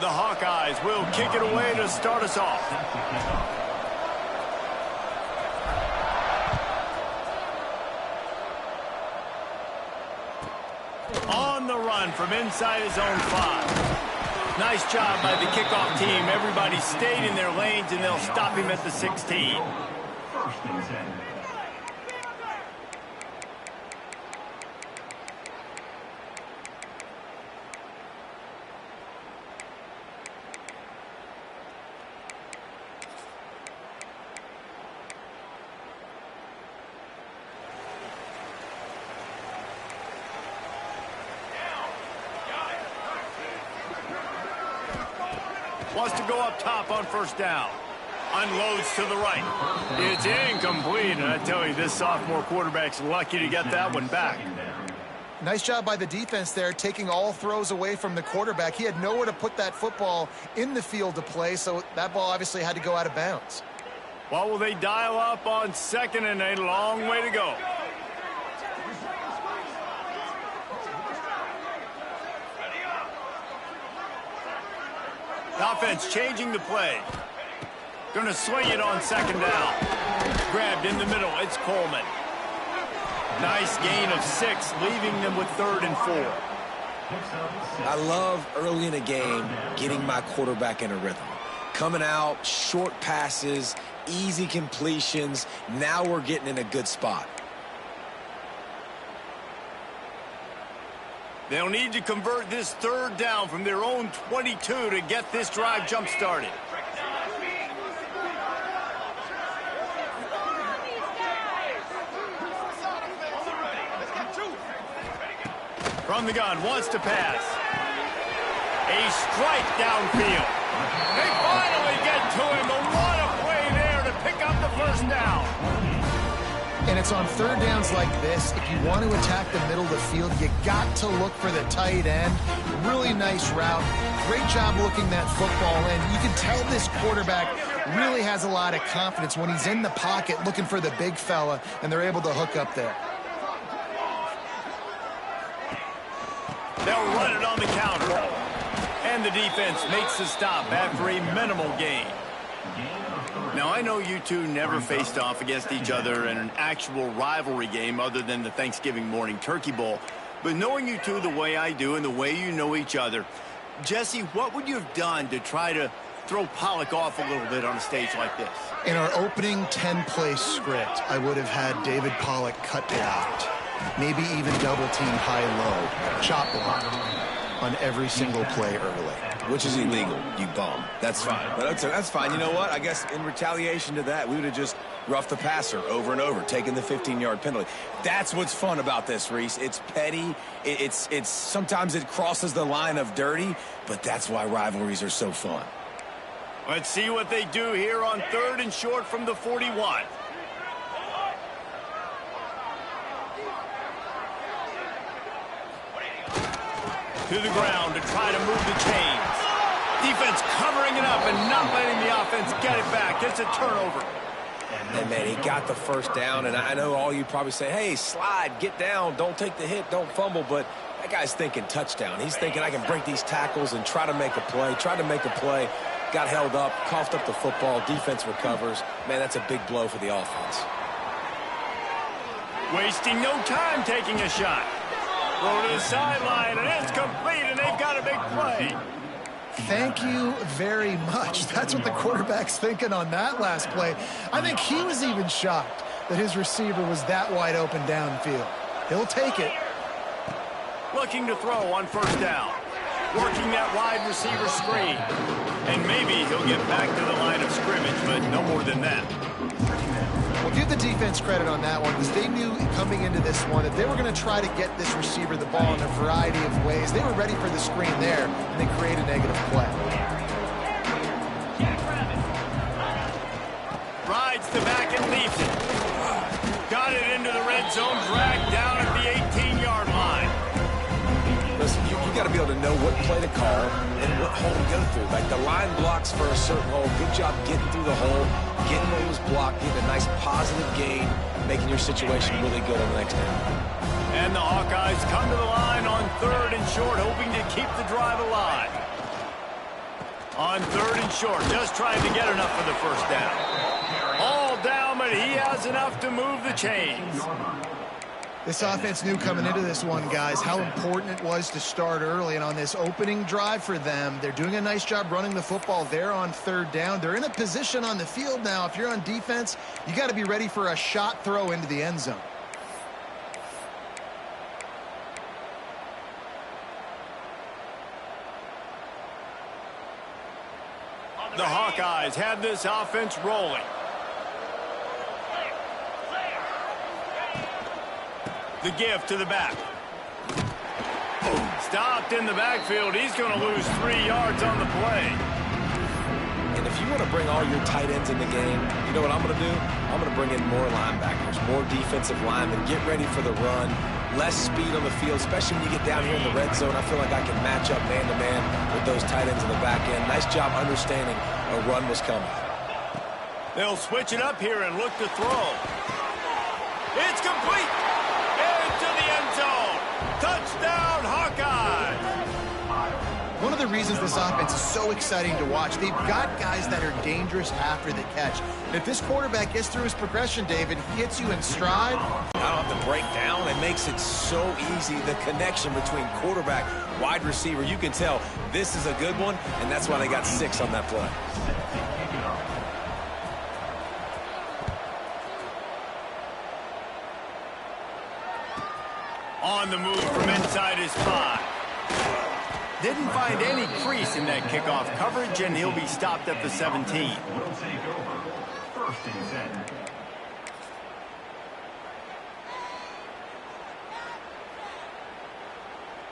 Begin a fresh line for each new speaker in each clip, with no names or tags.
The Hawkeyes will kick it away to start us off. On the run from inside his own 5. Nice job by the kickoff team. Everybody stayed in their lanes, and they'll stop him at the 16. Wants to go up top on first down. Unloads to the right. It's incomplete, and I tell you, this sophomore quarterback's lucky to get that one back.
Nice job by the defense there, taking all throws away from the quarterback. He had nowhere to put that football in the field to play, so that ball obviously had to go out of bounds.
What will they dial up on second and a long way to go? Offense changing the play. Going to swing it on second down. Grabbed in the middle. It's Coleman. Nice gain of 6, leaving them with 3rd and 4.
I love early in a game getting my quarterback in a rhythm. Coming out, short passes, easy completions. Now we're getting in a good spot.
They'll need to convert this 3rd down from their own 22 to get this drive jump-started. From the gun, wants to pass. A strike downfield. They finally get to him, but what a play there to pick up the first down.
And it's on 3rd downs like this. If you want to attack the middle of the field, you got to look for the tight end. Really nice route. Great job looking that football in. You can tell this quarterback really has a lot of confidence when he's in the pocket looking for the big fella, and they're able to hook up there.
They'll run it on the counter. And the defense makes the stop after a minimal gain. Now, I know you two never faced off against each other in an actual rivalry game other than the Thanksgiving morning Turkey Bowl. But knowing you two the way I do and the way you know each other, Jesse, what would you have done to try to throw Pollock off a little bit on a stage like this?
In our opening 10-play script, I would have had David Pollock cut out. Maybe even double-team high-low, chop block on every single play early.
Which is illegal, you bum. That's fine. But that's fine. You know what? I guess in retaliation to that, we would have just roughed the passer over and over, taking the 15-yard penalty. That's what's fun about this, Reese. It's petty. It's sometimes it crosses the line of dirty, but that's why rivalries are so fun.
Let's see what they do here on 3rd and short from the 41. To the ground to try to move the chains. Defense covering it up and not letting the offense get it back. It's a turnover.
And, man, he got the first down, and I know all you probably say, hey, slide, get down, don't take the hit, don't fumble, but that guy's thinking touchdown. He's thinking I can break these tackles and try to make a play, got held up, coughed up the football, defense recovers. Man, that's a big blow for the offense.
Wasting no time taking a shot. Throw to the sideline, and it's complete, and they've got a big play.
Thank you very much. That's what the quarterback's thinking on that last play. I think he was even shocked that his receiver was that wide open downfield. He'll take it.
Looking to throw on first down. Working that wide receiver screen. And maybe he'll get back to the line of scrimmage, but no more than that.
Well, give the defense credit on that one because they knew coming into this one that they were going to try to get this receiver the ball in a variety of ways. They were ready for the screen there, and they create a negative play.
Rides the back and leaves it. Got it into the red zone, dragged down at the 18-yard line.
Listen, you got to be able to know what play to call and what hole to go through. Like the line blocks for a certain hole. Good job getting through the hole, getting what was blocked, getting a nice positive gain, making your situation really good on the next down.
And the Hawkeyes come to the line on 3rd and short, hoping to keep the drive alive. On 3rd and short, just trying to get enough for the first down. All down, but he has enough to move the chains.
This offense knew coming into this one, guys, how important it was to start early. And on this opening drive for them, they're doing a nice job running the football. They're on 3rd down. They're in a position on the field now. If you're on defense, you got to be ready for a shot throw into the end zone.
The Hawkeyes have this offense rolling. The give to the back. Stopped in the backfield. He's going to lose 3 yards on the play.
And if you want to bring all your tight ends in the game, you know what I'm going to do? I'm going to bring in more linebackers, more defensive linemen, get ready for the run, less speed on the field, especially when you get down here in the red zone. I feel like I can match up man-to-man with those tight ends in the back end. Nice job understanding a run was coming.
They'll switch it up here and look to throw. It's complete. Into the end zone. Touchdown, Hawkeyes.
One of the reasons this offense is so exciting to watch, they've got guys that are dangerous after the catch. And if this quarterback gets through his progression, David, he hits you in stride.
I don't have to break down. It makes it so easy, the connection between quarterback, wide receiver. You can tell this is a good one, and that's why they got 6 on that play.
On the move from inside his 5. Didn't find any crease in that kickoff coverage, and he'll be stopped at the 17.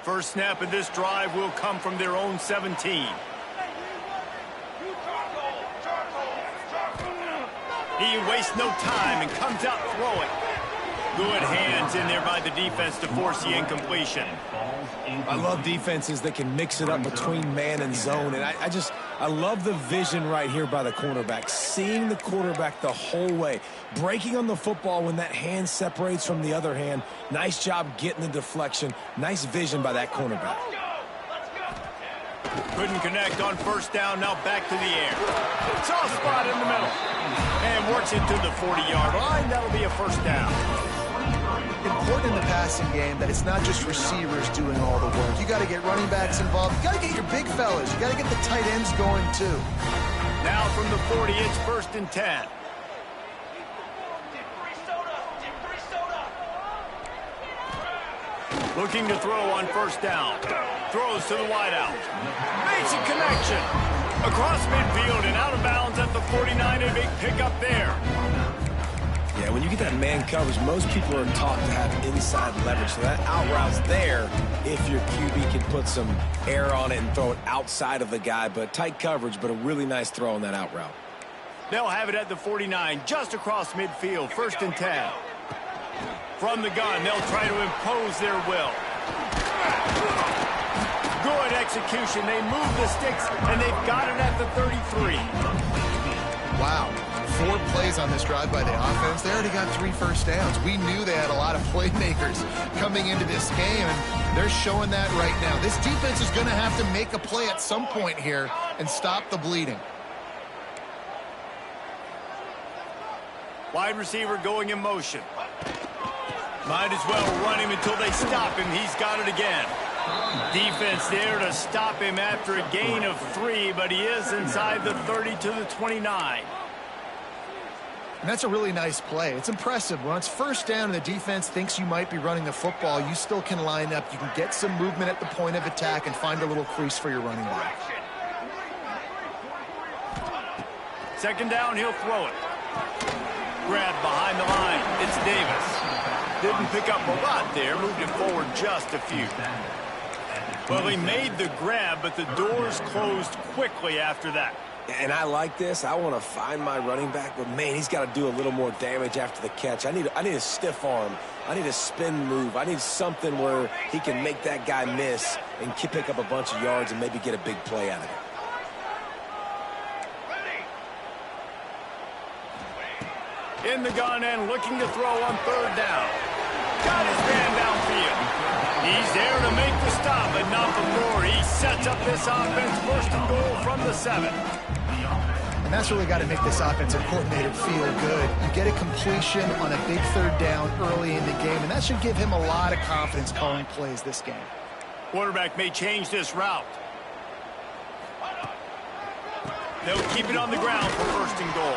First snap of this drive will come from their own 17. He wastes no time and comes out throwing. Good hands in there by the defense to force the incompletion.
I love defenses that can mix it up between man and zone. And I love the vision right here by the cornerback. Seeing the quarterback the whole way. Breaking on the football when that hand separates from the other hand. Nice job getting the deflection. Nice vision by that cornerback.
Couldn't connect on first down. Now back to the air. Soft spot in the middle. And works it to the 40-yard line. That'll be a first down.
Important in the passing game that it's not just receivers doing all the work. You got to get running backs involved. You got to get your big fellas. You got to get the tight ends going too.
Now from the 40, it's 1st and 10. Looking to throw on first down. Throws to the wideout. Makes a connection. Across midfield and out of bounds at the 49. A big pickup there.
Yeah, when you get that man coverage, most people are taught to have inside leverage. So that out route's there if your QB can put some air on it and throw it outside of the guy. But tight coverage, but a really nice throw on that out route.
They'll have it at the 49, just across midfield, 1st and 10. From the gun, they'll try to impose their will. Good execution. They move the sticks, and they've got it at the 33.
Wow. 4 plays on this drive by the offense. They already got 3 first downs. We knew they had a lot of playmakers coming into this game, and they're showing that right now. This defense is going to have to make a play at some point here and stop the bleeding.
Wide receiver going in motion. Might as well run him until they stop him. He's got it again. Defense there to stop him after a gain of 3, but he is inside the 30 to the 29.
And that's a really nice play. It's impressive. When it's first down and the defense thinks you might be running the football, you still can line up. You can get some movement at the point of attack and find a little crease for your running back.
2nd down, he'll throw it. Grab behind the line. It's Davis. Didn't pick up a lot there. Moved it forward just a few. Well, he made the grab, but the doors closed quickly after that.
And I like this. I want to find my running back, but, man, he's got to do a little more damage after the catch. I need a stiff arm. I need a spin move. I need something where he can make that guy miss and pick up a bunch of yards and maybe get a big play out of it.
In the gun and looking to throw on 3rd down. Got his man downfield. He's there to make the stop, but not before he sets up this offense, first and goal from the 7.
And that's really got to make this offensive coordinator feel good. You get a completion on a big third down early in the game, and that should give him a lot of confidence calling plays this game.
Quarterback may change this route. They'll keep it on the ground for first and goal.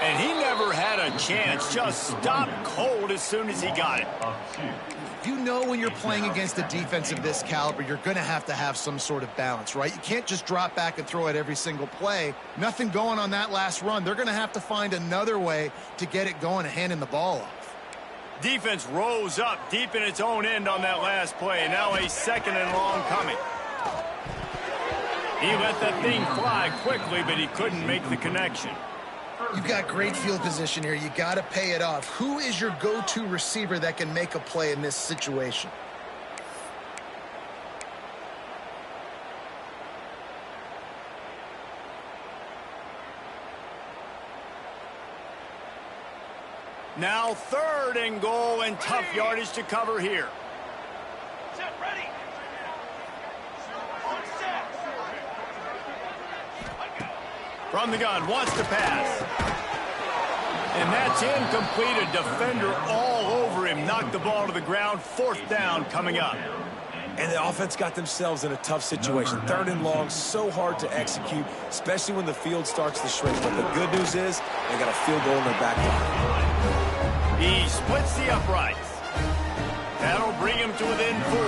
And he never had a chance, just stopped cold as soon as he got it.
You know when you're playing against a defense of this caliber, you're going to have some sort of balance, right? You can't just drop back and throw it every single play. Nothing going on that last run. They're going to have to find another way to get it going and handing the ball off.
Defense rose up deep in its own end on that last play. Now a 2nd and long coming. He let that thing fly quickly, but he couldn't make the connection.
You've got great field position here. You got to pay it off. Who is your go-to receiver that can make a play in this situation?
Now 3rd and goal, and tough yardage to cover here. From the gun, wants to pass. And that's incomplete. A defender all over him. Knocked the ball to the ground. 4th down coming up.
And the offense got themselves in a tough situation. 3rd and long, so hard to execute, especially when the field starts to shrink. But the good news is they got a field goal in their back line.
He splits the uprights. That'll bring him to within 4.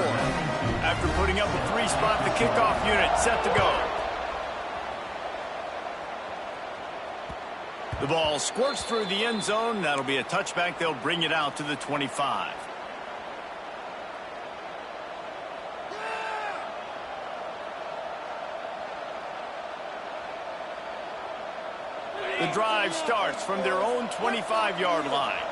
After putting up a 3-spot, the kickoff unit set to go. The ball squirts through the end zone. That'll be a touchback. They'll bring it out to the 25. The drive starts from their own 25-yard line.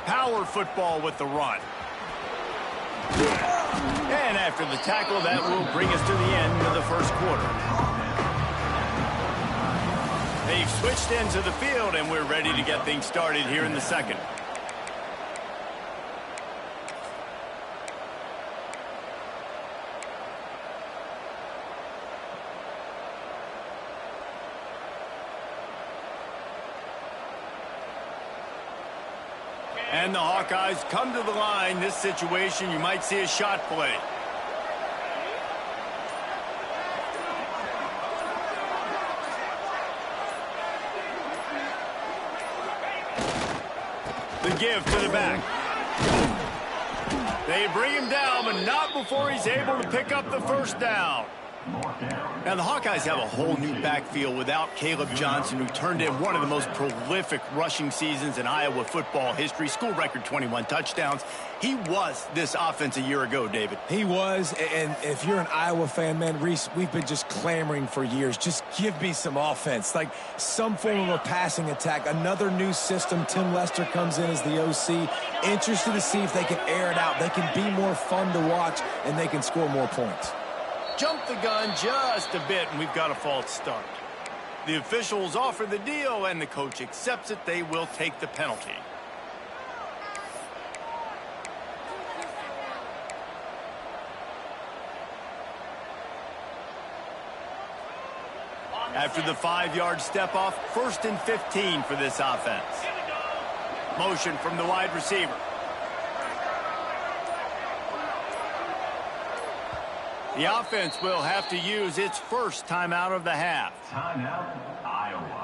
Power football with the run. And after the tackle, that will bring us to the end of the first quarter. They've switched ends of the field, and we're ready to get things started here in the 2nd. And the Hawkeyes come to the line. This situation, you might see a shot play. The give to the back. They bring him down, but not before he's able to pick up the first down. Now, the Hawkeyes have a whole new backfield without Caleb Johnson, who turned in one of the most prolific rushing seasons in Iowa football history. School record 21 touchdowns. He was this offense a year ago, David.
He was, and if you're an Iowa fan, man, Reese, we've been just clamoring for years. Just give me some offense, like some form of a passing attack. Another new system. Tim Lester comes in as the OC. Interested to see if they can air it out. They can be more fun to watch, and they can score more points.
Jump the gun just a bit, and we've got a false start. The officials offer the deal, and the coach accepts it. They will take the penalty. After the 5-yard step off, 1st and 15 for this offense. Motion from the wide receiver. The offense will have to use its first timeout of the half.
Timeout, Iowa.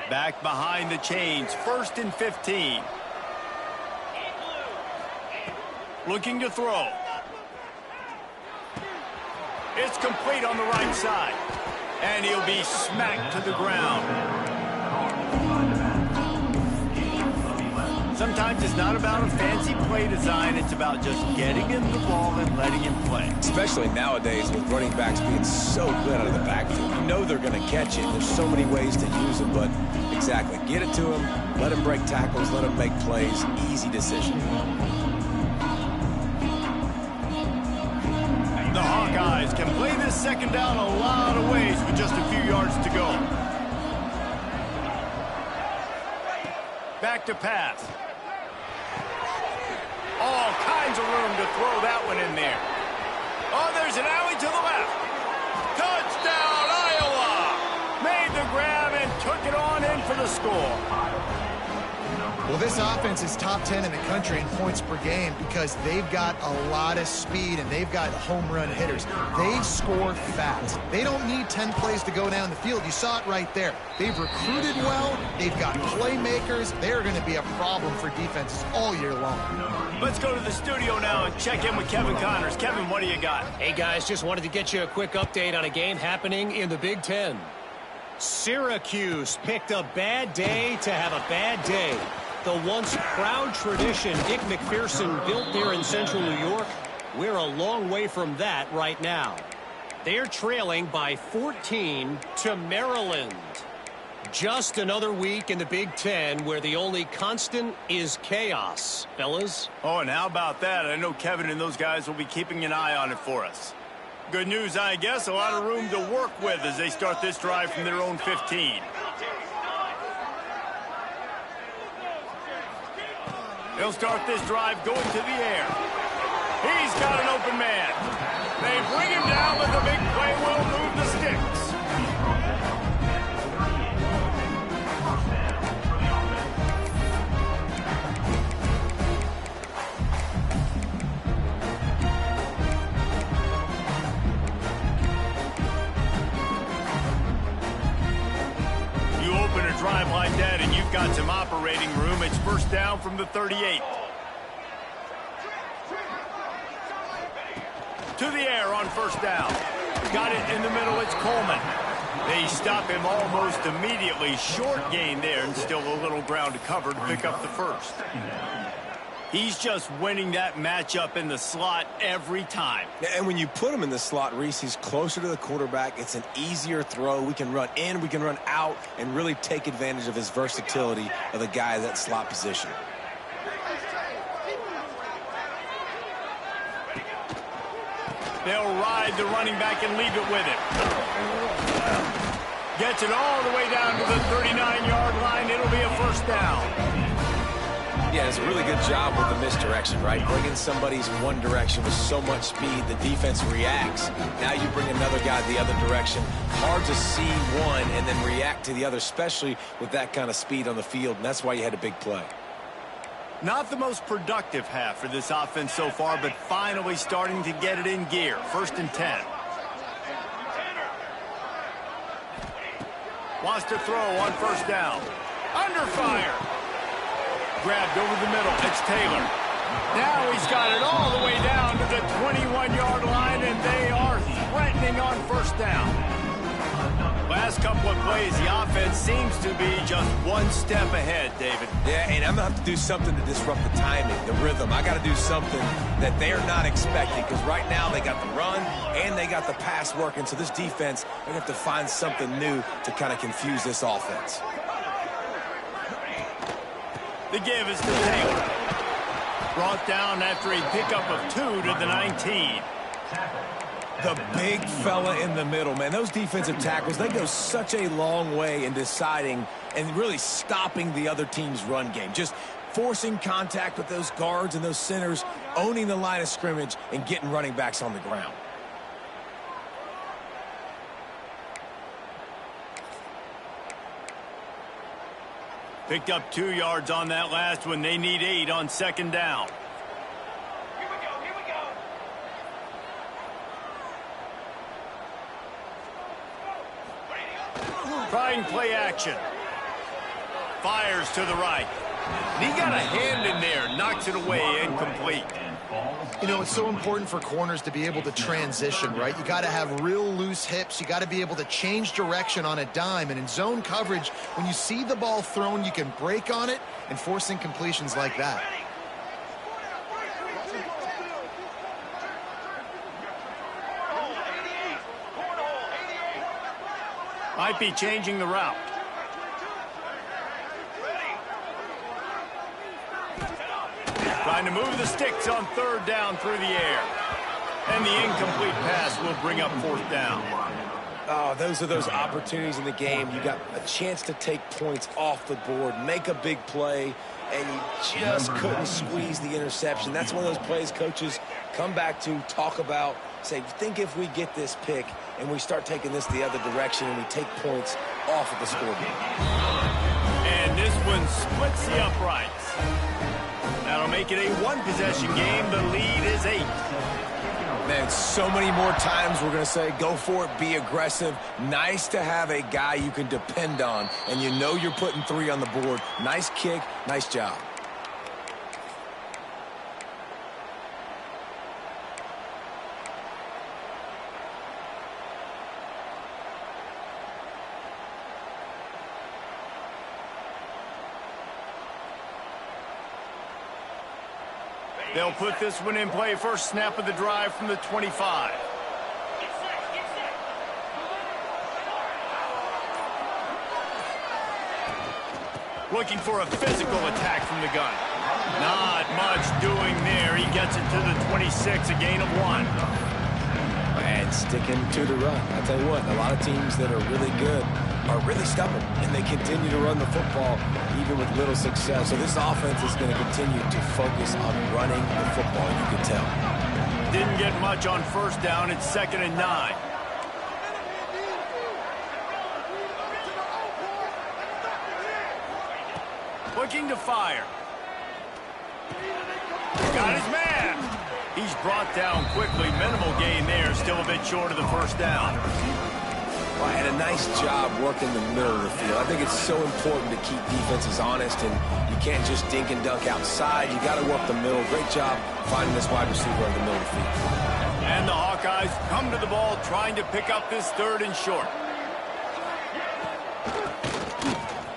Back behind the chains, 1st and 15. Looking to throw. It's complete on the right side. And he'll be smacked to the ground. Sometimes it's it's not about a fancy play design. It's about just getting him the ball and letting him play.
Especially nowadays with running backs being so good out of the backfield. You know they're going to catch it. There's so many ways to use them, but exactly. Get it to him, let him break tackles, let him make plays. Easy decision.
The Hawkeyes can play this second down a lot of ways with just a few yards to go. Back to pass. All kinds of room to throw that one in there. Oh, there's an alley to the left. Touchdown, Iowa! Made the grab and took it on in for the score.
Well, this offense is top 10 in the country in points per game because they've got a lot of speed and they've got home run hitters. They score fast. They don't need 10 plays to go down the field. You saw it right there. They've recruited well. They've got playmakers. They're going to be a problem for defenses all year long.
Let's go to the studio now and check in with Kevin Connors. Kevin, what do you got?
Hey, guys, just wanted to get you a quick update on a game happening in the Big Ten. Syracuse picked a bad day to have a bad day. The once proud tradition Dick McPherson built there in central New York, we're a long way from that right now. They're trailing by 14 to Maryland. Just another week in the Big Ten where the only constant is chaos, fellas.
Oh, and how about that? I know Kevin and those guys will be keeping an eye on it for us. Good news, I guess. A lot of room to work with as they start this drive from their own 15. He'll start this drive going to the air. He's got an open man. They bring him down, but the big play will move the sticks. You open a drive like that and you've got some operating room. It's first down from the 38. To the air on first down. Got it in the middle. It's Coleman. They stop him almost immediately. Short gain there and still a little ground to cover to pick up the first. He's just winning that matchup in the slot every time.
And when you put him in the slot, Reese, he's closer to the quarterback. It's an easier throw. We can run in, we can run out, and really take advantage of his versatility of the guy in that slot position.
They'll ride the running back and leave it with him. Gets it all the way down to the 39-yard line. It'll be a first down.
Yeah, it's a really good job with the misdirection, right? Bringing somebody's one direction with so much speed, the defense reacts. Now you bring another guy the other direction. Hard to see one and then react to the other, especially with that kind of speed on the field, and that's why you had a big play.
Not the most productive half for this offense so far, but finally starting to get it in gear. First and 10. Wants to throw on first down. Under fire. Grabbed over the middle. It's Taylor. Now he's got it all the way down to the 21-yard line, and they are threatening on first down. Last couple of plays, the offense seems to be just one step ahead, David.
Yeah, and I'm going to have to do something to disrupt the timing, the rhythm. I got to do something that they're not expecting, because right now they got the run and they got the pass working. So this defense, they're going to have to find something new to kind of confuse this offense.
The give is to Taylor. Brought down after a pickup of 2 to the 19.
The big fella in the middle, man. Those defensive tackles, they go such a long way in deciding and really stopping the other team's run game. Just forcing contact with those guards and those centers, owning the line of scrimmage, and getting running backs on the ground.
Picked up 2 yards on that last one. They need 8 on second down. Trying play action. Fires to the right. He got a hand in there. Knocks it away, incomplete.
You know, it's so important for corners to be able to transition, right? You got to have real loose hips. You got to be able to change direction on a dime. And in zone coverage, when you see the ball thrown, you can break on it and force incompletions like that.
Might be changing the route. Trying to move the sticks on third down through the air. And the incomplete pass will bring up fourth down.
Oh, those are those opportunities in the game. You got a chance to take points off the board, make a big play, and you just couldn't squeeze the interception. That's one of those plays coaches come back to, talk about, say, think if we get this pick and we start taking this the other direction and we take points off of the scoreboard.
And this one splits the uprights. That'll make it a one-possession game. The lead is 8.
Man, so many more times we're going to say, go for it, be aggressive. Nice to have a guy you can depend on, and you know you're putting 3 on the board. Nice kick, nice job.
They'll put this one in play. First snap of the drive from the 25. Looking for a physical attack from the gun. Not much doing there. He gets it to the 26, a gain of 1.
And sticking to the run. I'll tell you what, a lot of teams that are really good are really stubborn, and they continue to run the football even with little success. So this offense is going to continue to focus on running the football, you can tell.
Didn't get much on first down. It's 2nd and 9. Looking to fire. Got his man. He's brought down quickly. Minimal gain there. Still a bit short of the first down.
Well, and a nice job working the middle of the field. I think it's so important to keep defenses honest, and you can't just dink and dunk outside. You got to work the middle. Great job finding this wide receiver in the middle of the field.
And the Hawkeyes come to the ball trying to pick up this 3rd and short.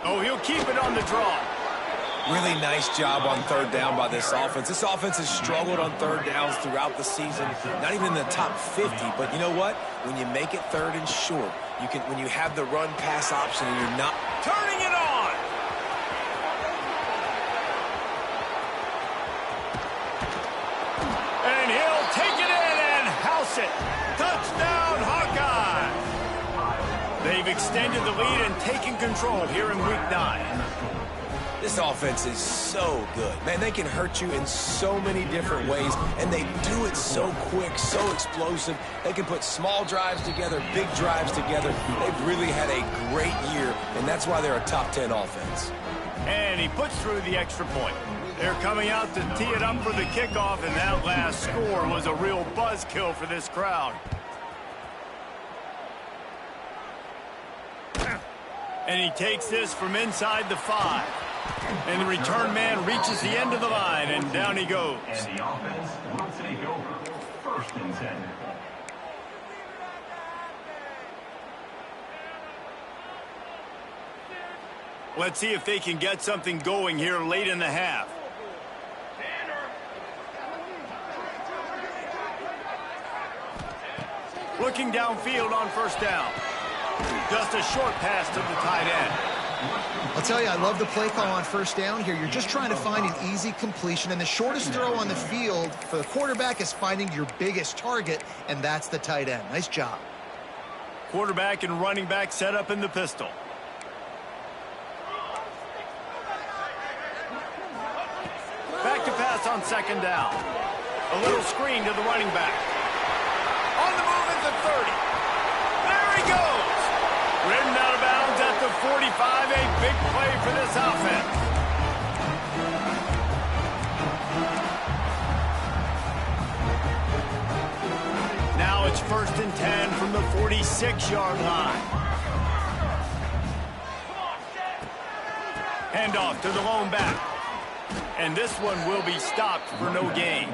Oh, he'll keep it on the draw.
Really nice job on 3rd down by this offense. This offense has struggled on 3rd downs throughout the season. Not even in the top 50, but you know what? When you make it 3rd and short, you can, when you have the run-pass option and you're not
turning it on. And he'll take it in and house it. Touchdown, Hawkeye. They've extended the lead and taken control here in Week 9.
This offense is so good. Man, they can hurt you in so many different ways, and they do it so quick, so explosive. They can put small drives together, big drives together. They've really had a great year, and that's why they're a top 10 offense.
And he puts through the extra point. They're coming out to tee it up for the kickoff, and that last score was a real buzzkill for this crowd. And he takes this from inside the 5. And the return man reaches the end of the line, and down he goes.
And the offense will take over 1st and 10.
Let's see if they can get something going here late in the half. Looking downfield on first down. Just a short pass to the tight end.
I'll tell you, I love the play call on first down here. You're just trying to find an easy completion, and the shortest throw on the field for the quarterback is finding your biggest target, and that's the tight end. Nice job.
Quarterback and running back set up in the pistol. Back to pass on 2nd down. A little screen to the running back. On the move at the 30. There he goes. Ridden out of bounds at the 45. A big play for this offense. Now it's 1st and 10 from the 46-yard line. Handoff to the lone back. And this one will be stopped for no gain.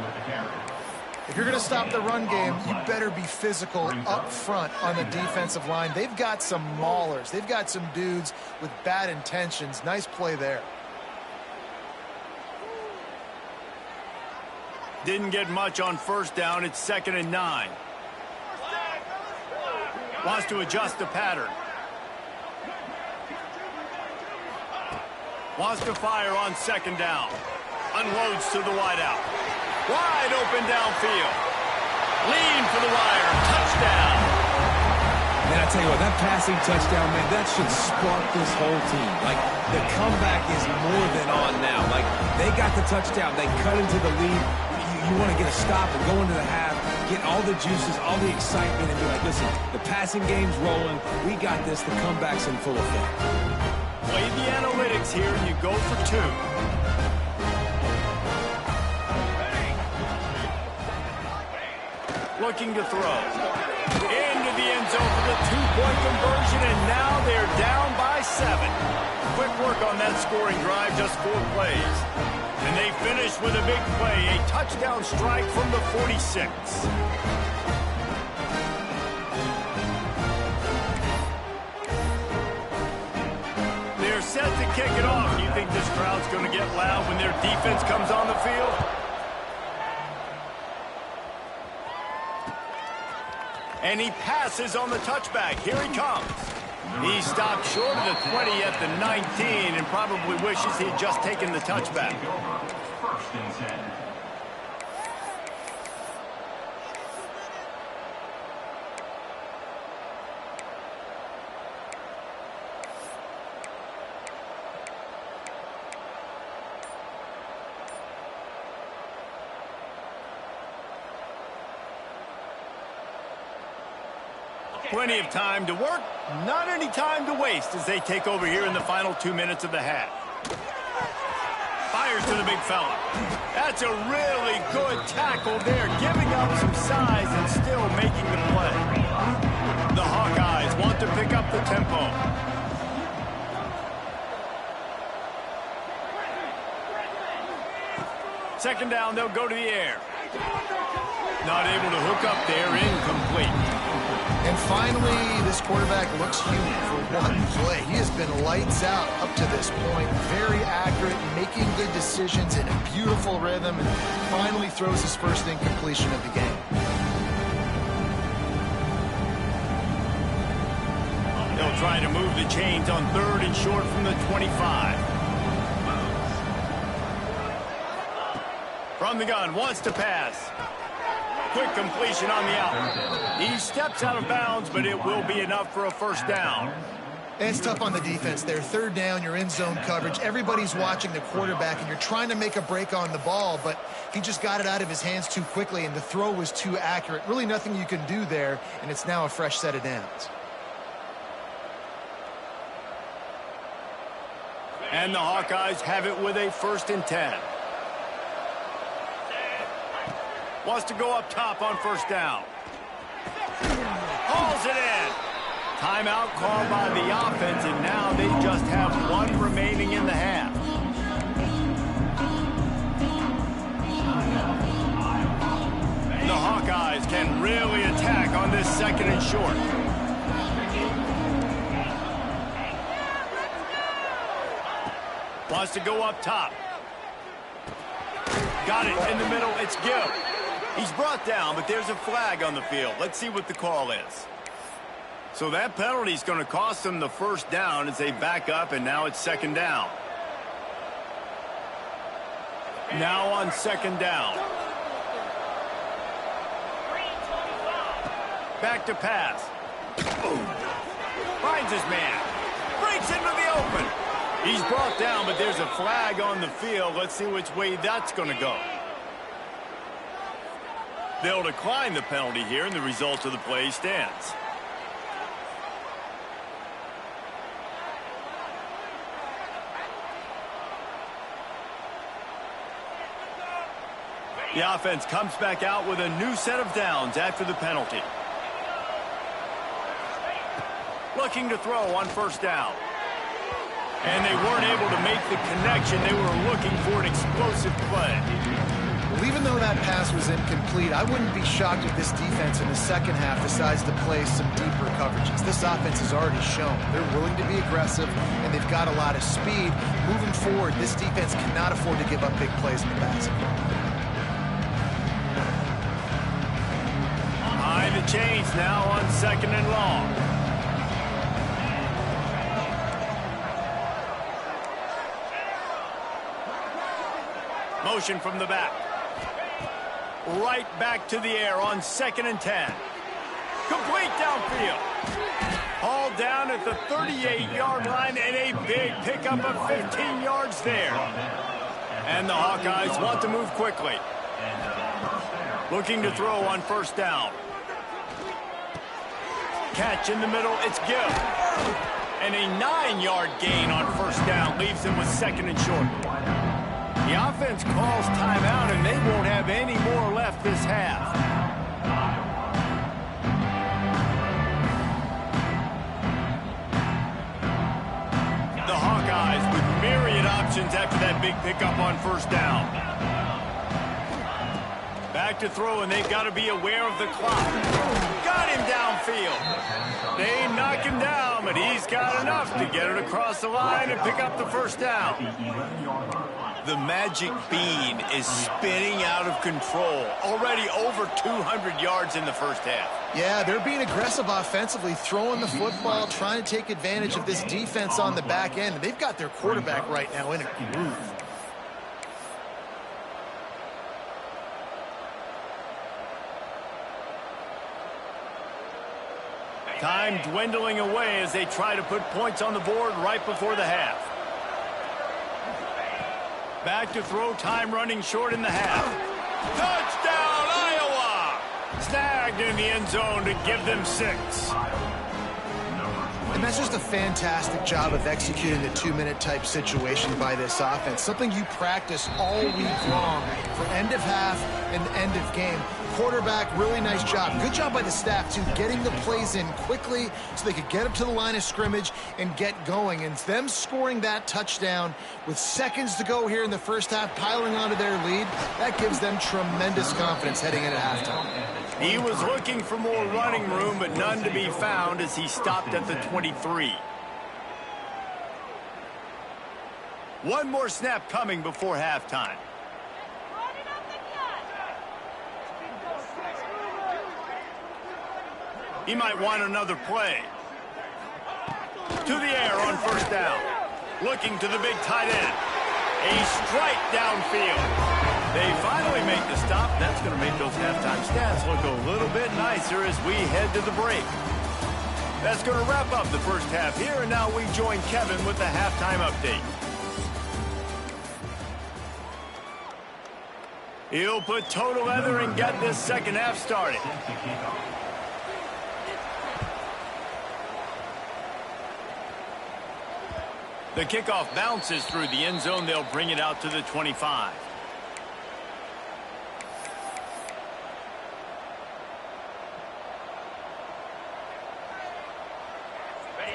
If you're going to stop the run game, you better be physical up front on the defensive line. They've got some maulers. They've got some dudes with bad intentions. Nice play there.
Didn't get much on first down. It's 2nd and 9. Wants to adjust the pattern. Wants to fire on 2nd down. Unloads to the wideout. Wide open downfield. Lean for the wire. Touchdown.
Man, I tell you what, that passing touchdown, man, that should spark this whole team. Like, the comeback is more than on now. Like, they got the touchdown. They cut into the lead. You want to get a stop and go into the half, get all the juices, all the excitement, and be like, listen, the passing game's rolling. We got this. The comeback's in full effect.
Play the analytics here, and you go for 2. Looking to throw. Into the end zone for the 2-point conversion, and now they're down by 7. Quick work on that scoring drive, just 4 plays. And they finish with a big play, a touchdown strike from the 46. They're set to kick it off. Do you think this crowd's going to get loud when their defense comes on the field? And he passes on the touchback. Here he comes. He stopped short of the 20 at the 19 and probably wishes he had just taken the touchback.
1st and 10.
Plenty of time to work, not any time to waste as they take over here in the final 2 minutes of the half. Fires to the big fella. That's a really good tackle there, giving up some size and still making the play. The Hawkeyes want to pick up the tempo. Second down, they'll go to the air. Not able to hook up there, incomplete.
And finally, this quarterback looks human for one play. He has been lights out up to this point. Very accurate, making good decisions in a beautiful rhythm, and finally throws his first incompletion of the game.
They'll try to move the chains on 3rd and short from the 25. From the gun, wants to pass. Quick completion on the out. He steps out of bounds, but it will be enough for a first down.
And it's tough on the defense there. 3rd down, you're in zone coverage. Everybody's watching the quarterback, and you're trying to make a break on the ball, but he just got it out of his hands too quickly, and the throw was too accurate. Really nothing you can do there, and it's now a fresh set of downs.
And the Hawkeyes have it with a 1st and 10. Wants to go up top on first down. Hauls it in. Timeout called by the offense, and now they just have 1 remaining in the half. The Hawkeyes can really attack on this 2nd and short. Wants to go up top. Got it in the middle. It's Gill. He's brought down, but there's a flag on the field. Let's see what the call is. So that penalty is going to cost them the first down as they back up, and now it's 2nd down. Now on 2nd down. Back to pass. Boom. Finds his man. Breaks into the open. He's brought down, but there's a flag on the field. Let's see which way that's going to go. They'll decline the penalty here, and the result of the play stands. The offense comes back out with a new set of downs after the penalty. Looking to throw on first down. And they weren't able to make the connection. They were looking for an explosive play.
Well, even though that pass was incomplete, I wouldn't be shocked if this defense in the second half decides to play some deeper coverages. This offense has already shown they're willing to be aggressive, and they've got a lot of speed. Moving forward, this defense cannot afford to give up big plays in the passing.
Behind the chains now on 2nd and long. Motion from the back. Right back to the air on 2nd and 10. Complete downfield. Hauled down at the 38-yard line and a big pickup of 15 yards there. And the Hawkeyes want to move quickly. Looking to throw on 1st down. Catch in the middle, it's Gill. And a 9-yard gain on 1st down leaves them with 2nd and short. The offense calls timeout, and they won't have any more left this half. The Hawkeyes with myriad options after that big pickup on 1st down. Back to throw, and they've got to be aware of the clock. Got him downfield. They knock him down, but he's got enough to get it across the line and pick up the 1st down. The magic bean is spinning out of control. Already over 200 yards in the 1st half.
Yeah, they're being aggressive offensively, throwing the football, trying to take advantage of this defense on the back end. They've got their quarterback right now in a groove.
Time dwindling away as they try to put points on the board right before the half. Back to throw, time running short in the half. Touchdown, Iowa! Snagged in the end zone to give them 6.
And that's just a fantastic job of executing the 2-minute type situation by this offense. Something you practice all week long for end of half and end of game. Quarterback, really nice job. Good job by the staff, too, getting the plays in quickly so they could get up to the line of scrimmage and get going. And them scoring that touchdown with seconds to go here in the 1st half, piling onto their lead, that gives them tremendous confidence heading into halftime.
He was looking for more running room, but none to be found as he stopped at the 23. One more snap coming before halftime. He might want another play. To the air on 1st down. Looking to the big tight end. A strike downfield. They finally make the stop. That's going to make those halftime stats look a little bit nicer as we head to the break. That's going to wrap up the 1st half here, and now we join Kevin with the halftime update. He'll put toe to leather and get this 2nd half started. The kickoff bounces through the end zone. They'll bring it out to the 25.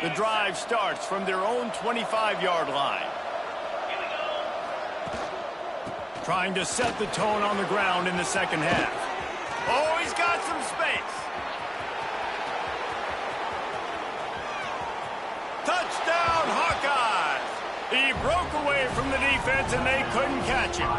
The drive starts from their own 25-yard line. Trying to set the tone on the ground in the 2nd half. Oh, he's got some space. Touchdown, Hawkeyes! He broke away from the defense, and they couldn't catch him.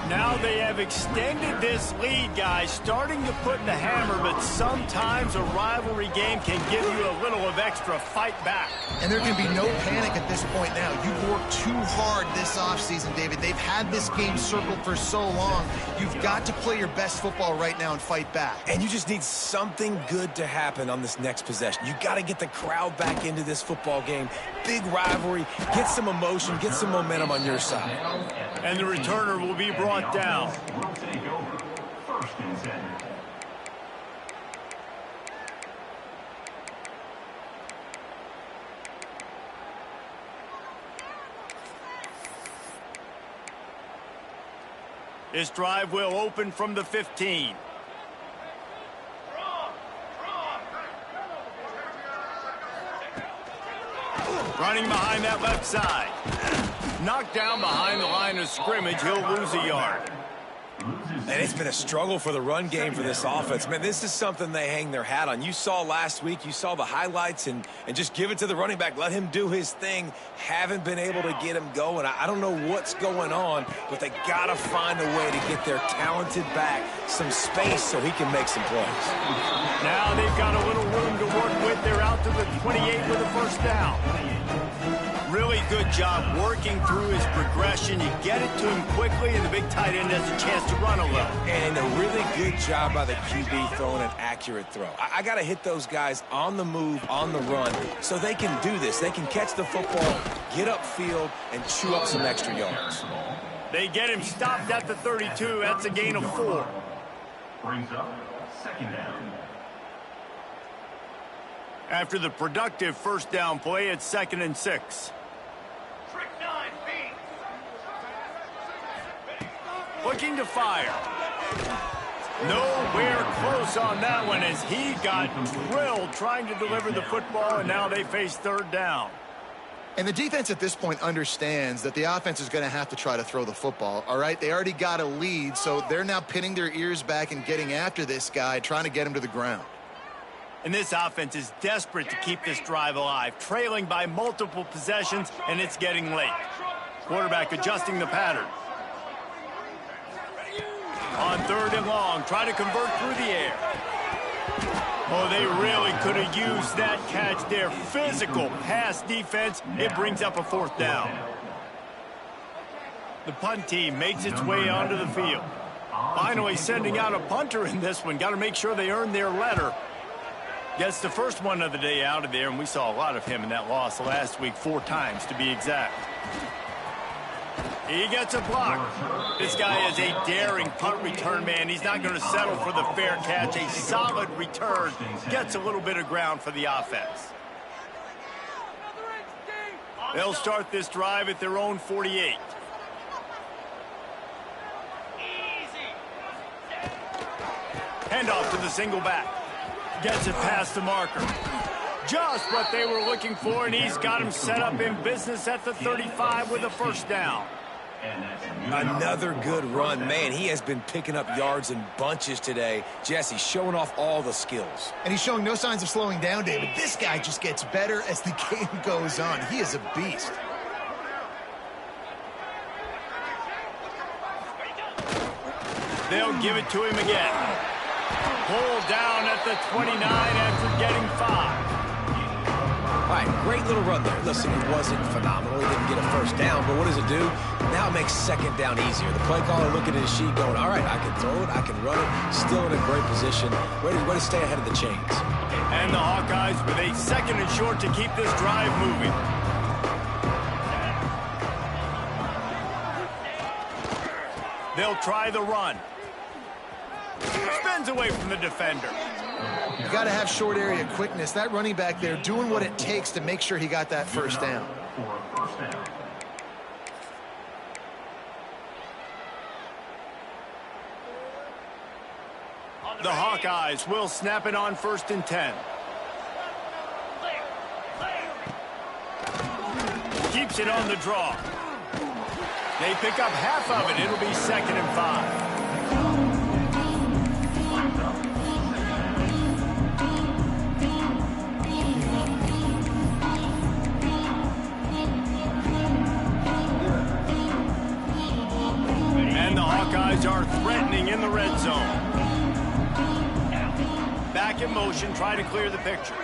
Now they have extended this lead, guys, starting to put the hammer, but sometimes a rivalry game can give you a little of extra fight back.
And there can be no panic at this point now. You've worked too hard this offseason, David. They've had this game circled for so long. You've got to play your best football right now and fight back.
And you just need something good to happen on this next possession. You got to get the crowd back into this football game. Big rivalry. Get some emotion. Get some momentum on your side.
And the returner will be brought down.
Will take over 1st and 10.
This drive will open from the 15. Running behind that left side. Knocked down behind the line of scrimmage. He'll lose a yard.
And it's been a struggle for the run game for this offense. Man, this is something they hang their hat on. You saw last week, you saw the highlights, and just give it to the running back. Let him do his thing. Haven't been able to get him going. I don't know what's going on, but they got to find a way to get their talented back some space so he can make some plays.
Now they've got a little room to work with. They're out to the 28 with a first down. Really good job working through his progression. You get it to him quickly, and the big tight end has a chance to run a little.
And a really good job by the QB throwing an accurate throw. I got to hit those guys on the move, on the run, so they can do this. They can catch the football, get upfield, and chew up some extra yards.
They get him stopped at the 32. That's a gain of 4.
Brings up second down.
After the productive first down play, it's 2nd and 6. Looking to fire. Nowhere close on that one as he got drilled trying to deliver the football, and now they face 3rd down.
And the defense at this point understands that the offense is going to have to try to throw the football, all right? They already got a lead, so they're now pinning their ears back and getting after this guy, trying to get him to the ground.
And this offense is desperate to keep this drive alive, trailing by multiple possessions, and it's getting late. Quarterback adjusting the pattern. On 3rd and long, try to convert through the air. Oh, they really could have used that catch there. Physical pass defense. It brings up a 4th down. The punt team makes its way onto the field. Finally sending out a punter in this one. Got to make sure they earn their letter. Gets the first one of the day out of there, and we saw a lot of him in that loss last week, 4 times to be exact. He gets a block. This guy is a daring punt return man. He's not going to settle for the fair catch. A solid return. Gets a little bit of ground for the offense. They'll start this drive at their own 48. Handoff to the single back. Gets it past the marker. Just what they were looking for, and he's got him set up in business at the 35 with a first down.
Another good run. Man, he has been picking up yards in bunches today. Jesse showing off all the skills.
And he's showing no signs of slowing down, David. This guy just gets better as the game goes on. He is a beast.
They'll give it to him again. Pulled down at the 29 after getting 5.
All right, great little run there. Listen, it wasn't phenomenal. He didn't get a first down, but what does it do? Now it makes 2nd down easier. The play caller looking at his sheet going, all right, I can throw it, I can run it, still in a great position. Way to stay ahead of the chains.
And the Hawkeyes with a 2nd and short to keep this drive moving. They'll try the run. Spins away from the defender.
You got to have short area quickness. That running back there doing what it takes to make sure he got that first down.
The Hawkeyes will snap it on 1st and 10. Keeps it on the draw. They pick up half of it. It'll be 2nd and 5. And the Hawkeyes are threatening in the red zone. Back in motion, try to clear the picture.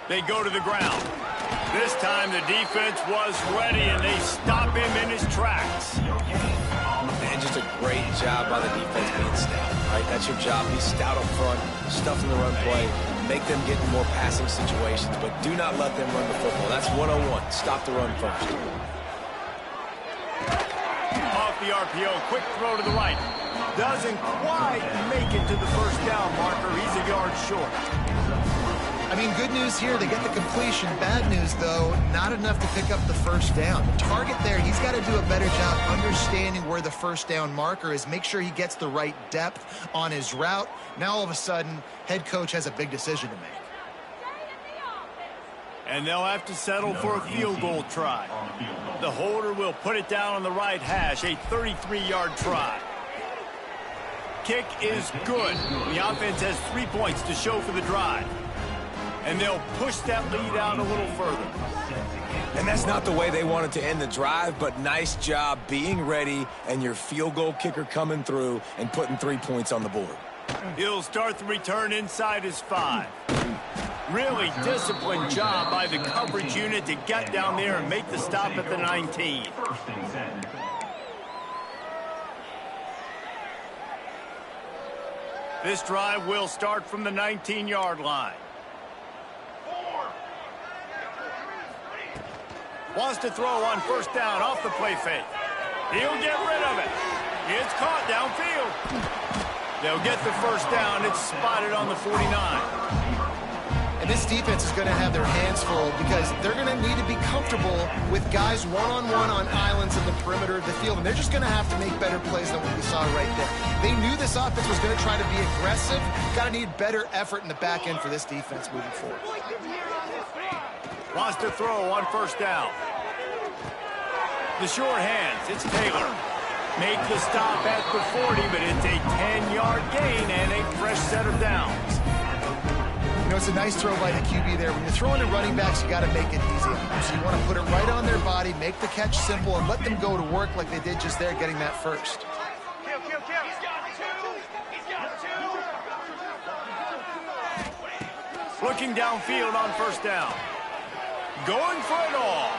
They go to the ground. This time the defense was ready, and they stop him in his tracks.
Man, just a great job by the defense being stout, right? That's your job. Be stout up front, stuff in the run play, make them get in more passing situations, but do not let them run the football. That's 101. Stop the run first.
Off the RPO, quick throw to the right. Doesn't quite make it to the first down marker. He's a yard short.
I mean, good news here, they get the completion. Bad news, though, not enough to pick up the first down. The target there, he's got to do a better job understanding where the first down marker is, make sure he gets the right depth on his route. Now, all of a sudden, head coach has a big decision to make.
And they'll have to settle for a field goal try. The holder will put it down on the right hash, a 33-yard try. Kick is good. The offense has 3 points to show for the drive. And they'll push that lead out a little further.
And that's not the way they wanted to end the drive, but nice job being ready and your field goal kicker coming through and putting 3 points on the board.
He'll start the return inside his 5. Really disciplined job by the coverage unit to get down there and make the stop at the 19. This drive will start from the 19-yard line. Wants to throw on first down off the play fake. He'll get rid of it. It's caught downfield. They'll get the first down. It's spotted on the 49.
And this defense is going to have their hands full because they're going to need to be comfortable with guys one-on-one on islands in the perimeter of the field. And they're just going to have to make better plays than what we saw right there. They knew this offense was going to try to be aggressive. Got to need better effort in the back end for this defense moving forward.
Wants to throw on first down. The short hands. It's Taylor. Make the stop at the 40, but it's a 10-yard gain and a fresh set of downs.
You know, it's a nice throw by the QB there. When you're throwing to running backs, you got to make it easy. So you want to put it right on their body, make the catch simple, and let them go to work like they did just there, getting that first.
Looking downfield on first down. Going for it all.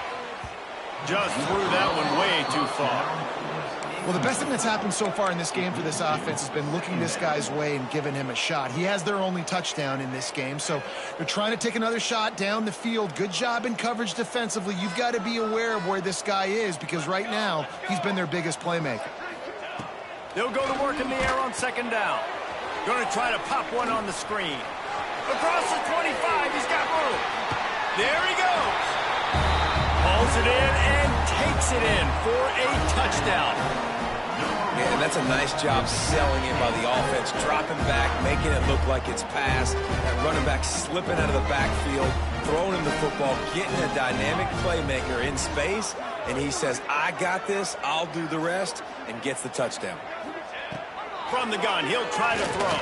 Just threw that one way too far.
Well, the best thing that's happened so far in this game for this offense has been looking this guy's way and giving him a shot. He has their only touchdown in this game, so they're trying to take another shot down the field. Good job in coverage defensively. You've got to be aware of where this guy is because right now he's been their biggest playmaker.
They'll go to work in the air on second down. Going to try to pop one on the screen. Across the 25, he's got room. There he goes. Pulls it in and takes it in for a touchdown.
Yeah, that's a nice job selling it by the offense, dropping back, making it look like it's passed. That running back slipping out of the backfield, throwing him the football, getting a dynamic playmaker in space, and he says, I got this, I'll do the rest, and gets the touchdown.
From the gun, he'll try to throw.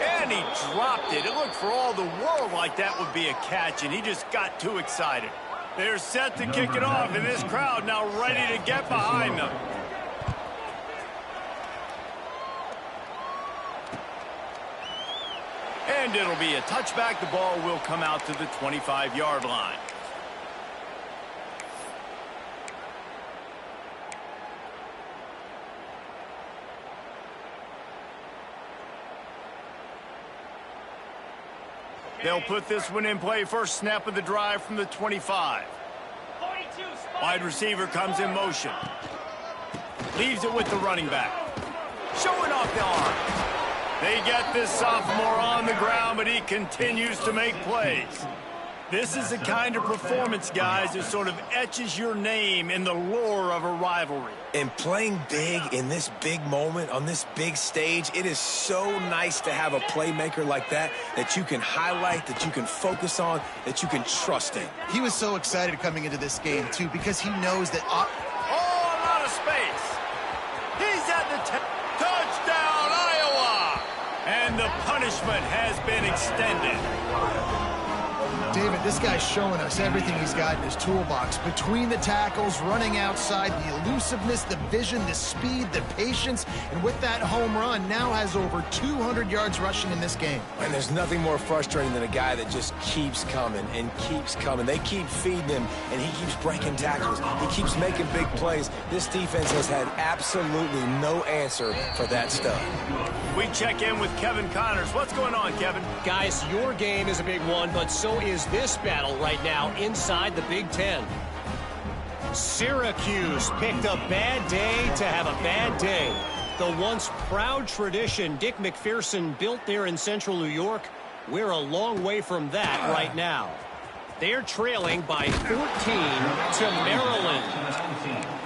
And he dropped it. It looked for all the world like that would be a catch, and he just got too excited. They're set to kick it off, and this crowd now ready to get behind them. And it'll be a touchback. The ball will come out to the 25-yard line. They'll put this one in play. First snap of the drive from the 25. Wide receiver comes in motion. Leaves it with the running back. Showing off the arm. They get this sophomore on the ground, but he continues to make plays. This is the kind of performance, guys, that sort of etches your name in the lore of a rivalry.
And playing big in this big moment, on this big stage, it is so nice to have a playmaker like that that you can highlight, that you can focus on, that you can trust in.
He was so excited coming into this game, too, because he knows that...
Oh, a lot of space. He's at the touchdown, Iowa! And the punishment has been extended.
David, this guy's showing us everything he's got in his toolbox. Between the tackles, running outside, the elusiveness, the vision, the speed, the patience, and with that home run, now has over 200 yards rushing in this game.
And there's nothing more frustrating than a guy that just keeps coming and keeps coming. They keep feeding him, and he keeps breaking tackles. He keeps making big plays. This defense has had absolutely no answer for that stuff.
We check in with Kevin Connors. What's going on, Kevin?
Guys, your game is a big one, but so is this battle right now inside the Big Ten. Syracuse picked a bad day to have a bad day. The once proud tradition Dick McPherson built there in central New York, we're a long way from that right now. They're trailing by 14 to Maryland.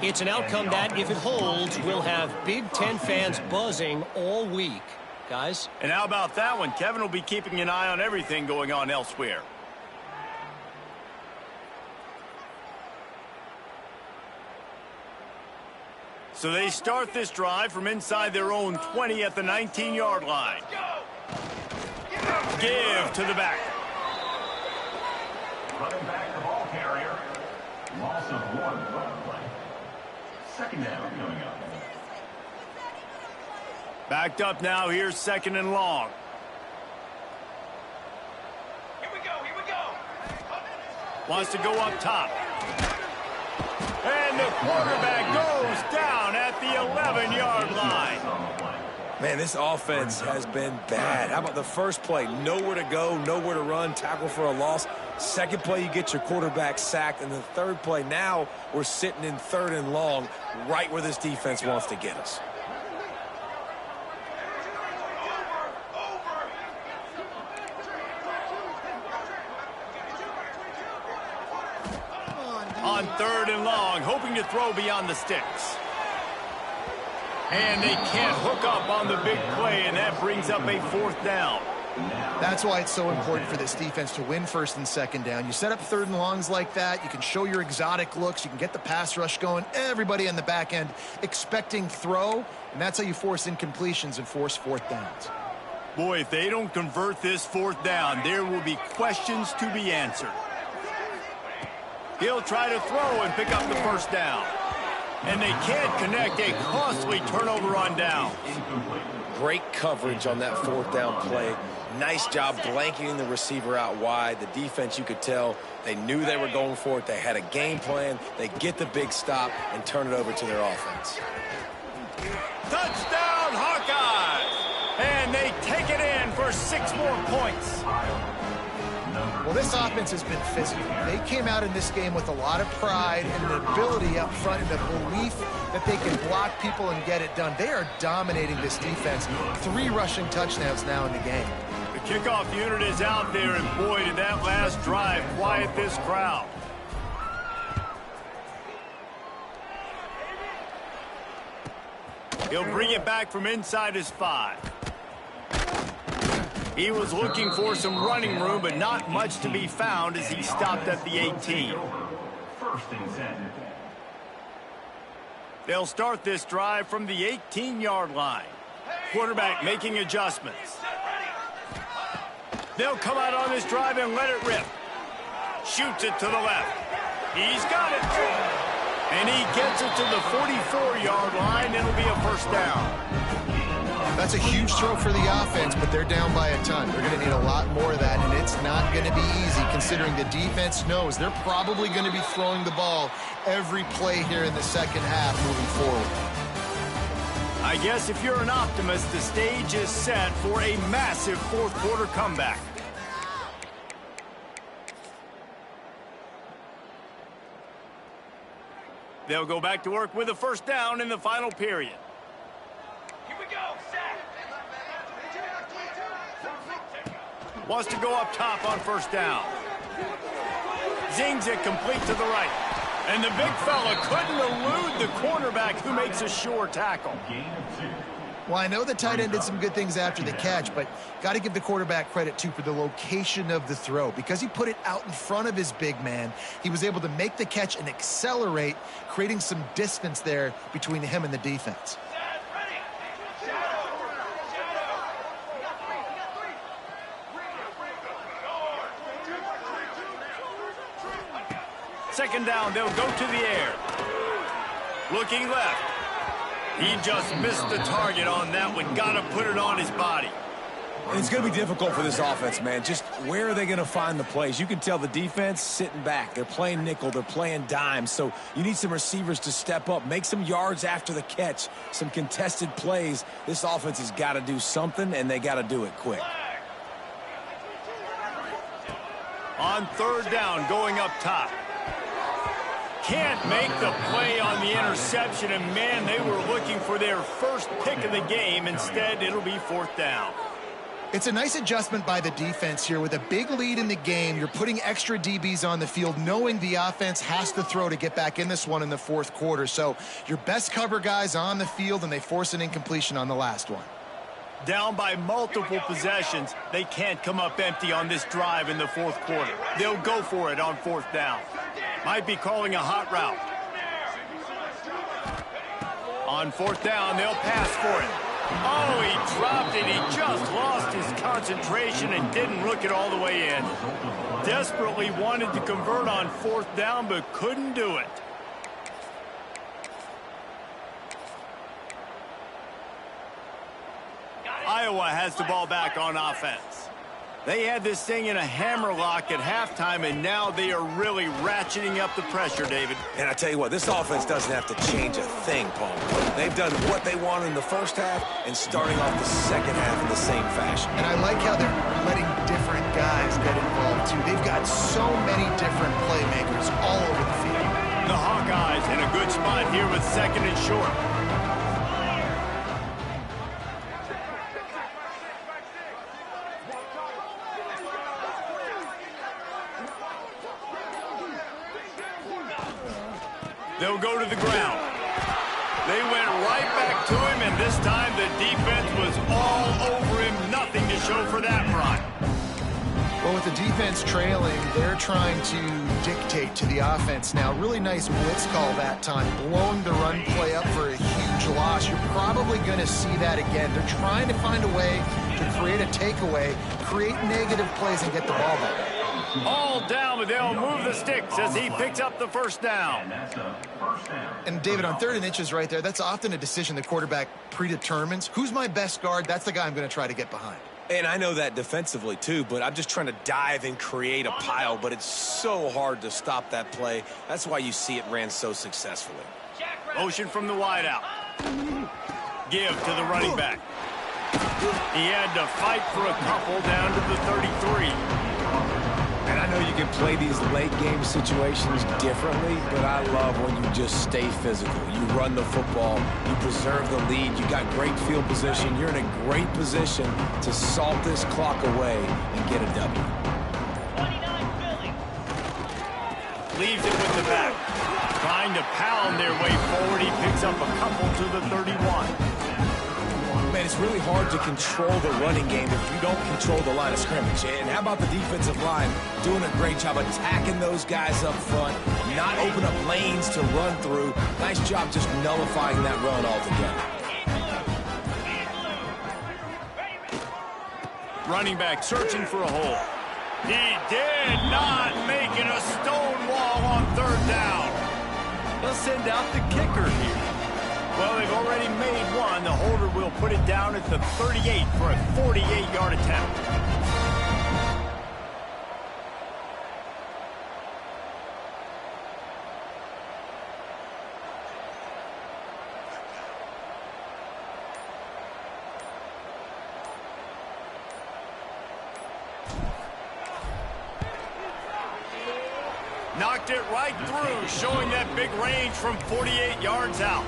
It's an outcome that, if it holds, will have Big Ten fans buzzing all week. Guys?
And how about that one? Kevin will be keeping an eye on everything going on elsewhere. So they start this drive from inside their own 20 at the 19-yard line. Give to the back.
Running back the ball carrier. Loss of 1 run play. Second down coming up.
Backed up now. Here's 2nd and long.
Here we go.
Wants to go up top. And the quarterback goes down at the 11-yard line.
Man, this offense has been bad. How about the first play? Nowhere to go, nowhere to run, tackle for a loss. Second play, you get your quarterback sacked. And the third play, now we're sitting in 3rd and long, right where this defense wants to get us.
On 3rd and long, hoping to throw beyond the sticks. And they can't hook up on the big play, and that brings up a 4th down.
That's why it's so important for this defense to win 1st and 2nd down. You set up 3rd and longs like that, you can show your exotic looks, you can get the pass rush going, everybody on the back end expecting throw, and that's how you force incompletions and force 4th downs.
Boy, if they don't convert this 4th down, there will be questions to be answered. He'll try to throw and pick up the 1st down. And they can't connect, a costly turnover on down.
Great coverage on that 4th down play. Nice job blanketing the receiver out wide. The defense, you could tell, they knew they were going for it. They had a game plan. They get the big stop and turn it over to their offense.
Touchdown, Hawkeyes! And they take it in for 6 more points.
Well, this offense has been physical. They came out in this game with a lot of pride and the ability up front and the belief that they can block people and get it done. They are dominating this defense. 3 rushing touchdowns now in the game.
The kickoff unit is out there, and boy, did that last drive quiet this crowd. He'll bring it back from inside his 5. He was looking for some running room, but not much to be found as he stopped at the 18.
1st and 10.
They'll start this drive from the 18-yard line. Quarterback making adjustments. They'll come out on this drive and let it rip. Shoots it to the left. He's got it. And he gets it to the 44-yard line. It'll be a 1st down.
That's a huge throw for the offense, but they're down by a ton. They're going to need a lot more of that, and it's not going to be easy considering the defense knows they're probably going to be throwing the ball every play here in the 2nd half moving forward.
I guess if you're an optimist, the stage is set for a massive 4th quarter comeback. They'll go back to work with a 1st down in the final period. Wants to go up top on 1st down. Zings it complete to the right. And the big fella couldn't elude the cornerback who makes a sure tackle.
Well, I know the tight end did some good things after the catch, but got to give the quarterback credit, too, for the location of the throw. Because he put it out in front of his big man, he was able to make the catch and accelerate, creating some distance there between him and the defense.
2nd down, they'll go to the air. Looking left. He just missed the target on that one. Got to put it on his body.
And it's going to be difficult for this offense, man. Just where are they going to find the plays? You can tell the defense sitting back. They're playing nickel. They're playing dime. So you need some receivers to step up, make some yards after the catch, some contested plays. This offense has got to do something, and they got to do it quick.
On 3rd down, going up top. Can't make the play on the interception, and man, they were looking for their 1st pick of the game. Instead, it'll be 4th down.
It's a nice adjustment by the defense here. With a big lead in the game, you're putting extra DBs on the field, knowing the offense has to throw to get back in this one in the 4th quarter. So your best cover guys on the field, and they force an incompletion on the last one.
Down by multiple possessions, they can't come up empty on this drive in the 4th quarter. They'll go for it on 4th down. Might be calling a hot route. On fourth down, they'll pass for it. Oh, he dropped it. He just lost his concentration and didn't look it all the way in. Desperately wanted to convert on fourth down, but couldn't do it. Iowa has the ball back on offense. They had this thing in a hammerlock at halftime, and now they are really ratcheting up the pressure, David.
And I tell you what, this offense doesn't have to change a thing, Paul. They've done what they wanted in the first half and starting off the second half in the same fashion.
And I like how they're letting different guys get involved, too. They've got so many different playmakers all over the field.
The Hawkeyes in a good spot here with second and short. They'll go to the ground. They went right back to him, and this time the defense was all over him. Nothing to show for that run.
Well, with the defense trailing, they're trying to dictate to the offense now. Really nice blitz call that time, blowing the run play up for a huge loss. You're probably going to see that again. They're trying to find a way to create a takeaway, create negative plays, and get the ball back.
All down, but they'll move the sticks as he picks up the first down.
And, David, on 3rd and inches right there, that's often a decision the quarterback predetermines. Who's my best guard? That's the guy I'm going to try to get behind.
And I know that defensively, too, but I'm just trying to dive and create a pile, but it's so hard to stop that play. That's why you see it ran so successfully.
Motion from the wideout. Give to the running back. He had to fight for a couple down to the 33.
And I know you can play these late game situations differently, but I love when you just stay physical. You run the football, you preserve the lead, you got great field position, you're in a great position to salt this clock away and get a W.
Leaves it with the back. Trying to pound their way forward, he picks up a couple to the 31.
Man, it's really hard to control the running game if you don't control the line of scrimmage. And how about the defensive line doing a great job attacking those guys up front, not open up lanes to run through. Nice job just nullifying that run altogether.
Running back searching for a hole. He did not make it a stone wall on 3rd down. They'll send out the kicker here. Well, they've already made one. The holder will put it down at the 38 for a 48-yard attempt. Knocked it right through, showing that big range from 48 yards out.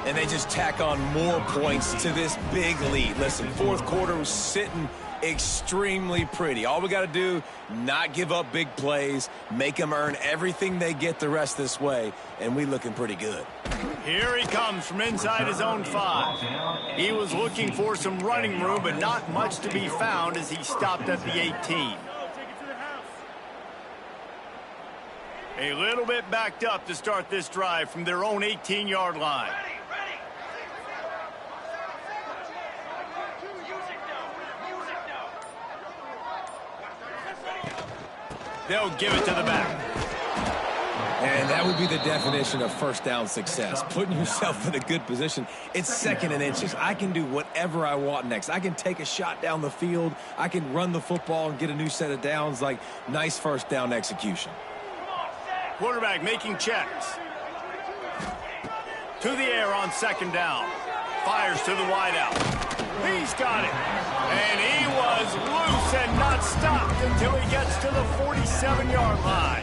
And they just tack on more points to this big lead. Listen, 4th quarter was sitting extremely pretty. All we got to do, not give up big plays, make them earn everything they get the rest this way, and we looking pretty good.
Here he comes from inside his own 5. He was looking for some running room, but not much to be found as he stopped at the 18. A little bit backed up to start this drive from their own 18-yard line. They'll give it to the back.
And that would be the definition of first down success, putting yourself in a good position. It's 2nd and inches. I can do whatever I want next. I can take a shot down the field. I can run the football and get a new set of downs. Like, nice first down execution.
Quarterback making checks. To the air on 2nd down. Fires to the wideout. He's got it. And he was loose and not stopped until he gets to the 47-yard line.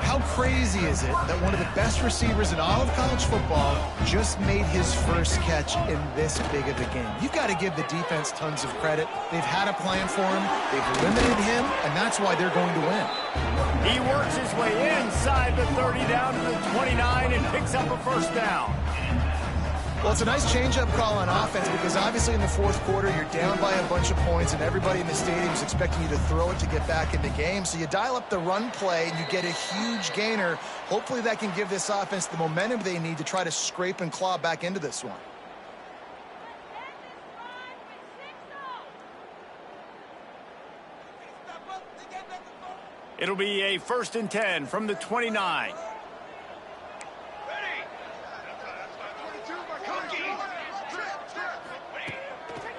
How crazy is it that one of the best receivers in all of college football just made his first catch in this big of a game? You've got to give the defense tons of credit. They've had a plan for him. They've limited him, and that's why they're going to win.
He works his way inside the 30 down to the 29 and picks up a first down.
Well, it's a nice change-up call on offense because obviously in the fourth quarter, you're down by a bunch of points and everybody in the stadium is expecting you to throw it to get back in the game. So you dial up the run play and you get a huge gainer. Hopefully that can give this offense the momentum they need to try to scrape and claw back into this one.
It'll be a 1st and 10 from the 29.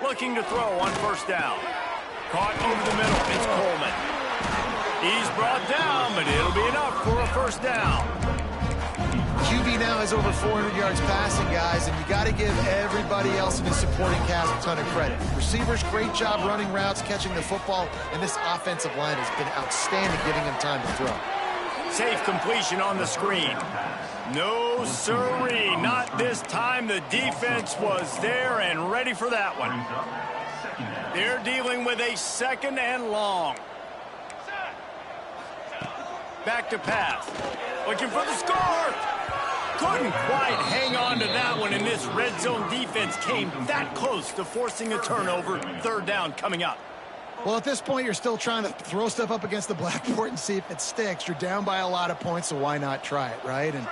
Looking to throw on 1st down. Caught over the middle. It's Coleman. He's brought down, but it'll be enough for a 1st down.
QB now has over 400 yards passing, guys, and you got to give everybody else in his supporting cast a ton of credit. Receivers, great job running routes, catching the football, and this offensive line has been outstanding, giving him time to throw.
Safe completion on the screen. No sirree, not this time. The defense was there and ready for that one. They're dealing with a 2nd and long. Back to pass. Looking for the score. Couldn't quite hang on to that one, and this red zone defense came that close to forcing a turnover. 3rd down coming up.
Well, at this point, you're still trying to throw stuff up against the blackboard and see if it sticks. You're down by a lot of points, so why not try it, right? And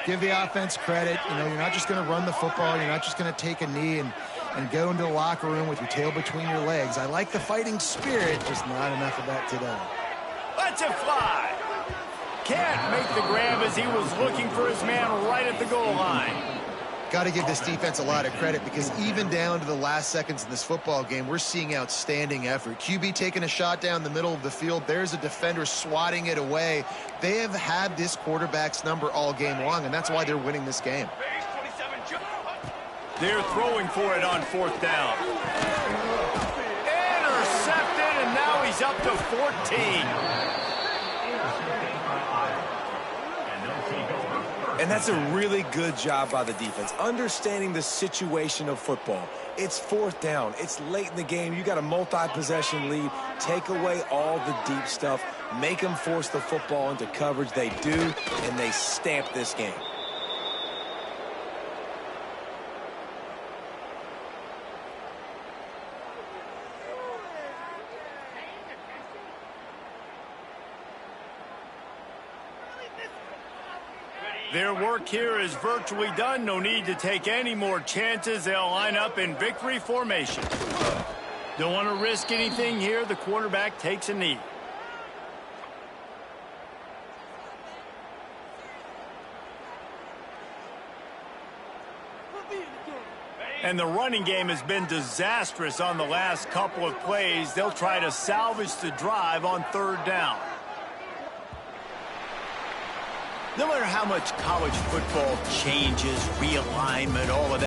give the offense credit. You know, you're not just going to run the football. You're not just going to take a knee and go into the locker room with your tail between your legs. I like the fighting spirit, just not enough of that today.
Let's it fly. Can't make the grab as he was looking for his man right at the goal line.
Got to give this defense a lot of credit because even down to the last seconds in this football game, we're seeing outstanding effort. QB taking a shot down the middle of the field. There's a defender swatting it away. They have had this quarterback's number all game long, and that's why they're winning this game.
They're throwing for it on 4th down. Intercepted, and now he's up to 14.
And that's a really good job by the defense, understanding the situation of football. It's 4th down. It's late in the game. You got a multi-possession lead. Take away all the deep stuff. Make them force the football into coverage. They do, and they stamp this game.
Their work here is virtually done. No need to take any more chances. They'll line up in victory formation. Don't want to risk anything here. The quarterback takes a knee. And the running game has been disastrous on the last couple of plays. They'll try to salvage the drive on 3rd down. No matter how much college football changes, realignment, all of that,